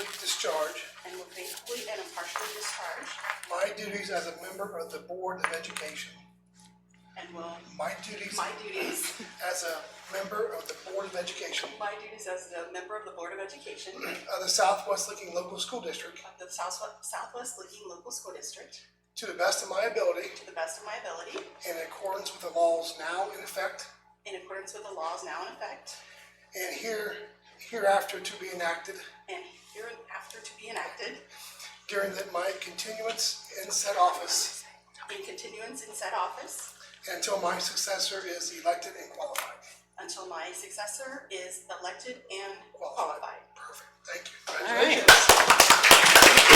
impartially discharge and will faithfully and impartially discharge my duties as a member of the Board of Education. and will My duties as a member of the Board of Education my duties as a member of the Board of Education of the Southwest Licking Local School District of the Southwest Licking Local School District to the best of my ability to the best of my ability in accordance with the laws now in effect in accordance with the laws now in effect and hereafter to be enacted and hereafter to be enacted during my continuance in said office in continuance in said office until my successor is elected and qualified. until my successor is elected and qualified. Perfect. Thank you. All right. Congratulations.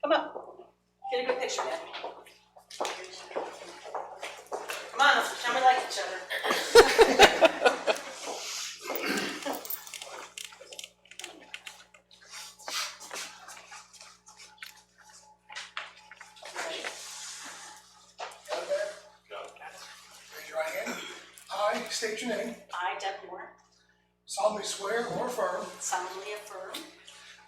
Come up. Get a good picture, man. Come on, let's pretend we like each other. Raise your right hand. I state your name. I, Deb Moore, Solemnly swear or affirm solemnly affirm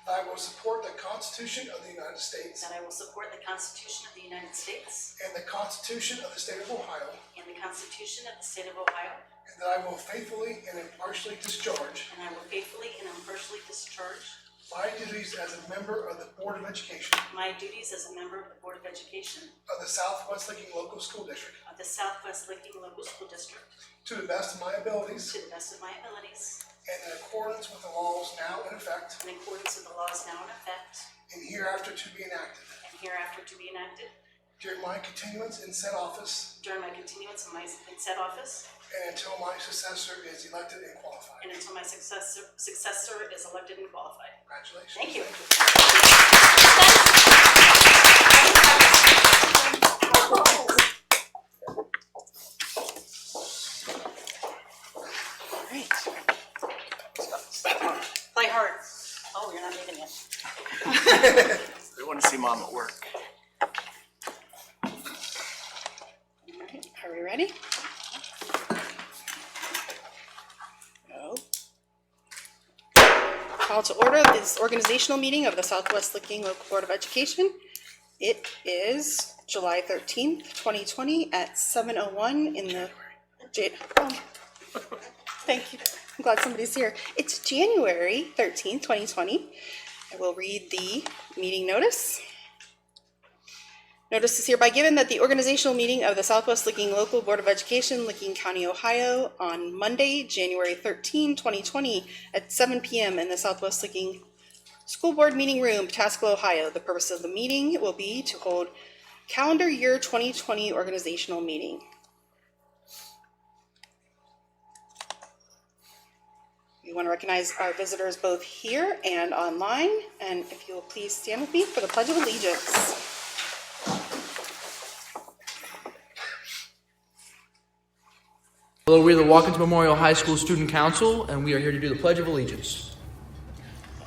that I will support the Constitution of the United States that I will support the Constitution of the United States and the Constitution of the State of Ohio, and the Constitution of the State of Ohio, and that I will faithfully and impartially discharge and I will faithfully and impartially discharge my duties as a member of the Board of Education my duties as a member of the Board of Education of the Southwest Licking Local School District of the Southwest Licking Local School District to the best of my abilities to the best of my abilities and in accordance with the laws now in effect in accordance with the laws now in effect and hereafter to be enacted and hereafter to be enacted during my continuance in said office during my continuance in said office and until my successor is elected and qualified. and until my successor is elected and qualified. Congratulations. Thank you. Great. Play hard. Oh, you're not leaving yet. We want to see Mom at work. All right, are we ready? Go. Call to order this organizational meeting of the Southwest Licking Local Board of Education. It is July 13th, 2020 at 7:01 in the thank you. I'm glad somebody's here. It's January 13th, 2020. I will read the meeting notice. Notice is hereby given that the organizational meeting of the Southwest Licking Local Board of Education, Licking County, Ohio, on Monday, January 13, 2020, at 7 p.m. in the Southwest Licking School Board Meeting Room, Pataskala, Ohio. The purpose of the meeting will be to hold calendar year 2020 organizational meeting. We want to recognize our visitors both here and online, and if you will please stand with me for the Pledge of Allegiance. Hello, we are the Watkins Memorial High School Student Council, and we are here to do the Pledge of Allegiance.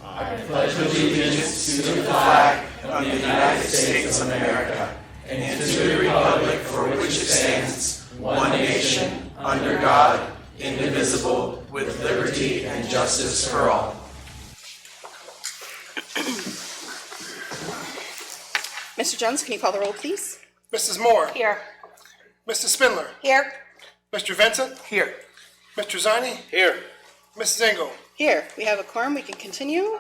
I pledge allegiance to the flag of the United States of America and to the republic for which it stands, one nation, under God, indivisible, with liberty and justice for all. Mr. Jones, can you call the roll, please? Mrs. Moore. Here. Mrs. Spindler. Here. Mr. Vincent. Here. Mr. Ziny. Here. Mrs. Engel. Here. We have a quorum. We can continue.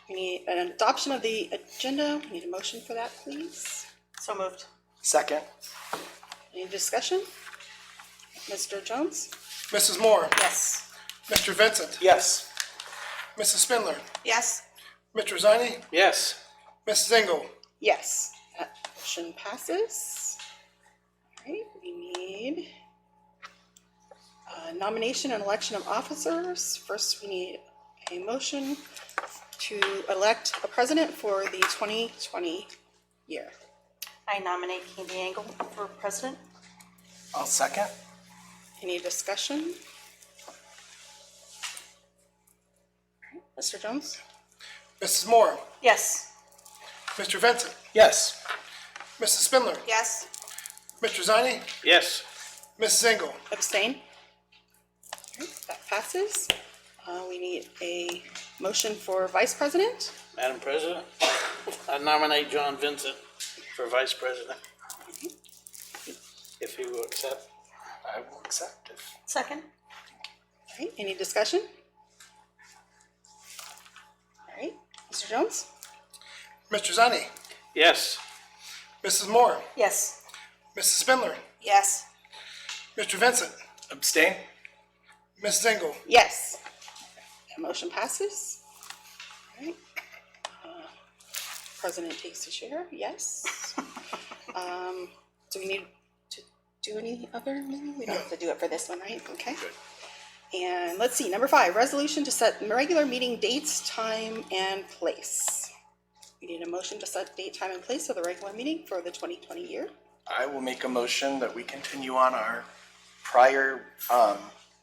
We need an adoption of the agenda. We need a motion for that, please. So moved. Second. Any discussion? Mr. Jones? Mrs. Moore. Yes. Mr. Vincent. Yes. Mrs. Spindler. Yes. Mr. Ziny. Yes. Mrs. Engel. Yes. That motion passes. All right. We need nomination and election of officers. First, we need a motion to elect a president for the 2020 year. I nominate Candy Engel for president. I'll second. Any discussion? All right, Mr. Jones? Mrs. Moore. Yes. Mr. Vincent. Yes. Mrs. Spindler. Yes. Mr. Ziny. Yes. Mrs. Engel. Abstain? All right, that passes. We need a motion for vice president. Madam President, I nominate John Vincent for Vice President. If he will accept. I will accept it. Second. All right, any discussion? All right, Mr. Jones? Mr. Zani, Yes. Mrs. Moore, Yes. Mrs. Spindler, Yes. Mr. Vincent, Abstain? Mrs. Engel. Yes. That motion passes. All right. President takes the chair, yes. Do we need to do any other? We don't have to do it for this one, right? Okay. And let's see, number 5, resolution to set regular meeting dates, time, and place. We need a motion to set date, time, and place for the regular meeting for the 2020 year. I will make a motion that we continue on our prior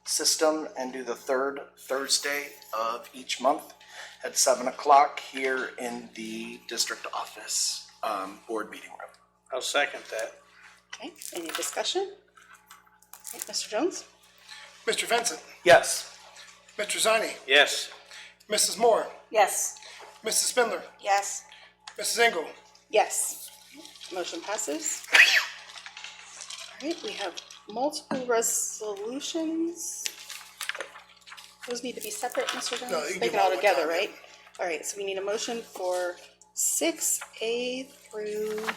system and do the third Thursday of each month at 7 o'clock here in the district office board meeting room. I'll second that. Okay, any discussion? Okay, Mr. Jones? Mr. Vincent, Yes. Mr. Zani, Yes. Mrs. Moore, Yes. Mrs. Spindler, Yes. Mrs. Engel. Yes. Motion passes. All right, we have multiple resolutions. Those need to be separate, Mr. Jones? No, you can Make do it all them all together, one time, right? All right, so we need a motion for 6A through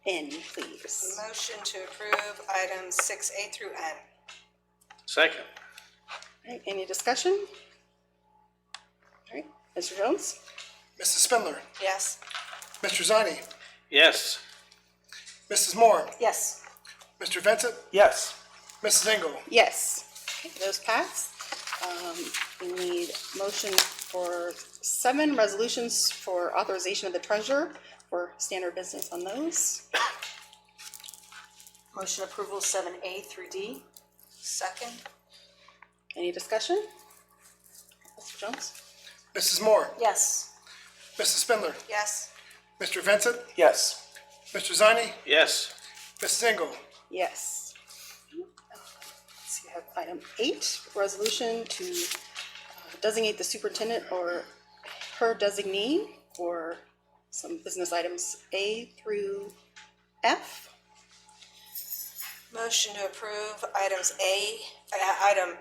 N, please. Motion to approve items 6A through N. Second. All right, any discussion? All right, Mr. Jones? Mrs. Spindler, Yes. Mr. Zani, Yes. Mrs. Moore, Yes. Mr. Vincent, Yes. Mrs. Engel. Yes. Okay, those pass. We need motion for 7 resolutions for authorization of the treasurer for standard business on those. Motion approval 7A through D. Second. Any discussion? Mr. Jones? Mrs. Moore, Yes. Mrs. Spindler, Yes. Mr. Vincent, Yes. Mr. Zani, Yes. Mrs. Engel. Yes. So you have item 8, resolution to designate the superintendent or her designee for some business items A through F. Motion to approve item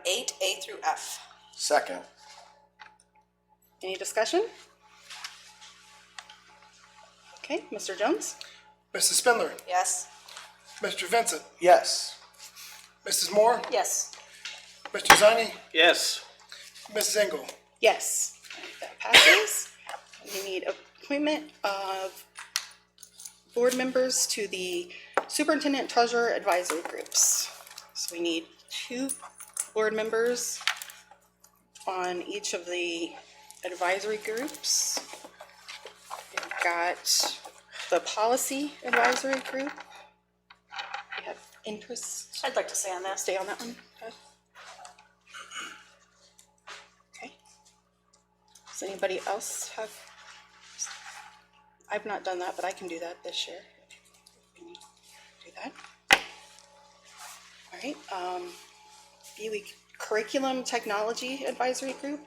8A through F. Second. Any discussion? Okay, Mr. Jones? Mrs. Spindler, Yes. Mr. Vincent, Yes. Mrs. Moore, Yes. Mr. Zani, Yes. Mrs. Engel. Yes. That passes. We need appointment of board members to the superintendent treasurer advisory groups. So we need 2 board members on each of the advisory groups. We've got the policy advisory group. We have interest. I'd like to stay on that. Stay on that one. Okay. Does anybody else have? I've not done that, but I can do that this year. If we need to do that. All right. BUE Curriculum Technology Advisory Group.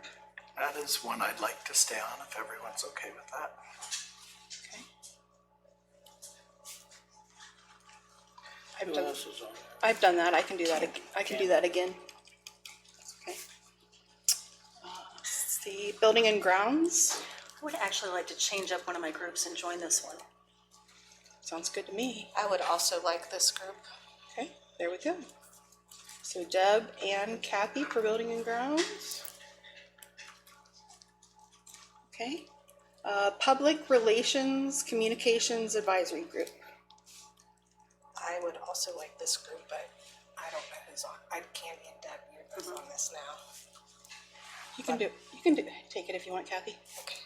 That is one I'd like to stay on if everyone's okay with that. Okay. I've Who done, else is on there? I've done that. I can do that. I can do that again. Okay. Let's see. Building and Grounds. I would actually like to change up one of my groups and join this one. Sounds good to me. I would also like this group. Okay, there we go. So Deb and Kathy for Building and Grounds. Okay. Public Relations Communications Advisory Group. I would also like this group, but I don't know who's on. I can't get Deb. You're both on this now. You can do, take it if you want, Kathy. Okay.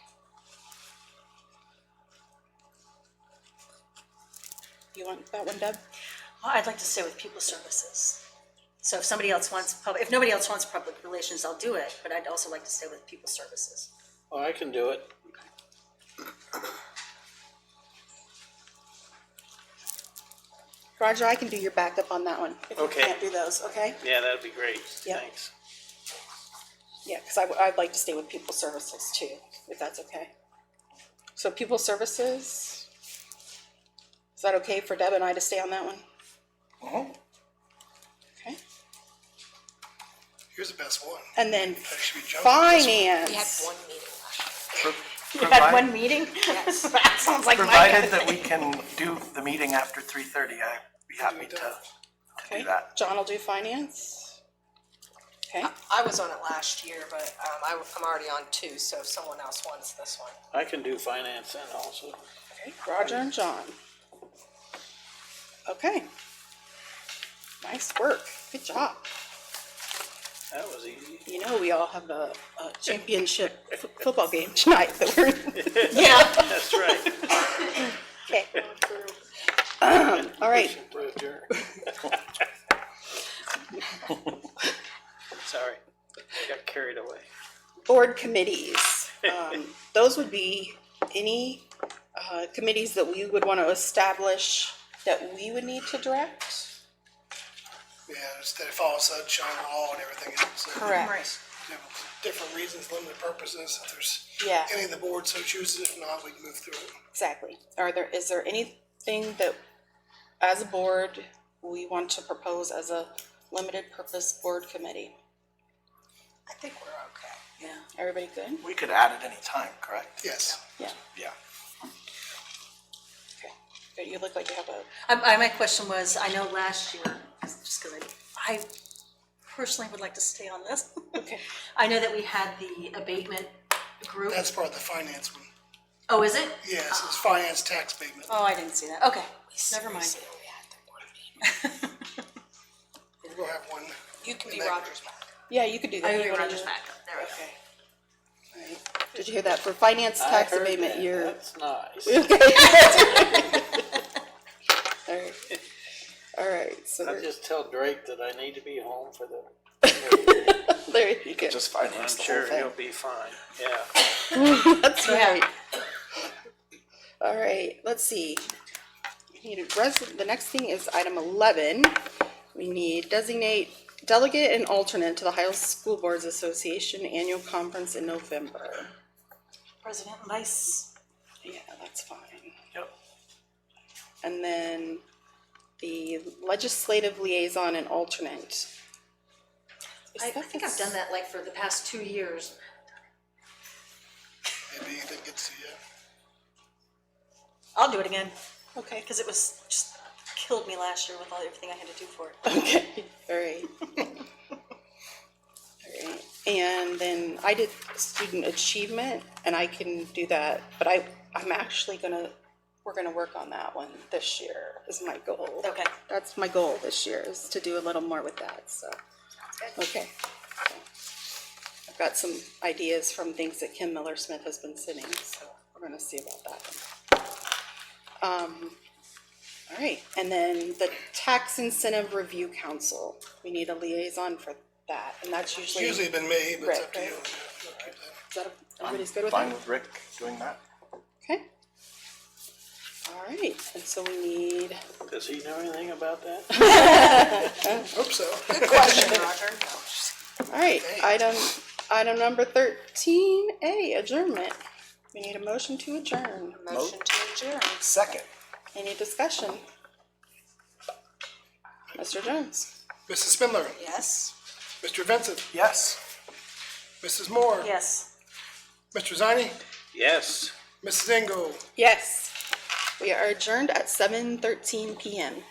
You want that one, Deb? Well, I'd like to stay with people services. So if somebody else wants if nobody else wants public relations, I'll do it, but I'd also like to stay with people services. Oh, I can do it. Roger, I can do your backup on that one, if you Okay. can't do those, okay? Yeah, that'd be great. Yep. Thanks. Yeah, because I'd like to stay with People Services too, if that's okay. So People Services, is that okay for Deb and I to stay on that one? Okay. Here's the best one. And then I should be jumping this one. We had Finance. one meeting last year. You had one meeting? Yes. That sounds like my Provided kind that of we thing. can do the meeting after 3:30, I'd be happy to Okay. do that. John will do Finance. Okay. I was on it last year, but I'm already on 2, so if someone else wants this one. I can do finance then also. Okay. Roger and John. Okay. Nice work. Good job. That was easy. You know, we all have a championship football game tonight that we're Yeah. That's right. okay. All right. To adjourn. Sorry, I got carried away. Board committees. Those would be any committees that we would want to establish that we would need to direct. Yeah, instead of follow sunshine law and everything else. Correct. Right. You know, different reasons, limited purposes. If there's Yeah. any of the board so chooses, if not, we can move through it. Exactly. Is there anything that, as a board, we want to propose as a limited purpose board committee? I think we're okay. Yeah. Everybody good? We could add at any time, correct? Yes. Yeah. Yeah. Okay. Good. You look like you have a. My question was, I know last year, just because I personally would like to stay on this. Okay. I know that we had the abatement group. That's part of the finance one. Oh, is it? Yes, it's finance tax abatement. Oh, I didn't see that. Okay, never mind. Seriously, we had the board meeting. We'll have one. You can be Roger's back. Yeah, you could do that. I You hear wanna Roger's do- back. There we go. Okay. All right. Did you hear that? For finance I tax heard abatement, that. you're. That's nice. All right. All right. So I just tell Drake that I need to be home for the. there you You go. could just finance I'm the sure whole thing. he'll be fine. Yeah. That's Yeah. right. All right, let's see. We need the next thing is item 11. We need designate delegate and alternate to the Ohio School Boards Association Annual Conference in November. President and Vice. Yeah, that's fine. Yep. And then the legislative liaison and alternate. I think I've done that like for the past 2 years. Maybe anything gets to you. I'll do it again, Okay. because it was just killed me last year with everything I had to do for it. Okay, all right. All right, and then I did student achievement, and I can do that, but I'm actually we're gonna work on that one this year, is my goal. Okay. That's my goal this year, is to do a little more with that, so. Okay. So, I've got some ideas from things that Kim Miller-Smith has been sending, so we're gonna see about that one. All right, and then the Tax Incentive Review Council, we need a liaison for that, and that's It's usually, usually been me, but it's Rick, up to you. right? We'll keep that. is that, everybody's good with Fine that? with Rick doing that. Okay. All right, and so we need, Does he know anything about that? Hope so. Good question, Roger. No. all right, item number 13A, adjournment. We need a motion to adjourn. Motion to adjourn. Second. Any discussion? Mr. Jones? Mrs. Spindler, Yes. Mr. Vincent, Yes. Mrs. Moore, Yes. Mr. Zani, Yes. Mrs. Engel. Yes. We are adjourned at 7:13 PM.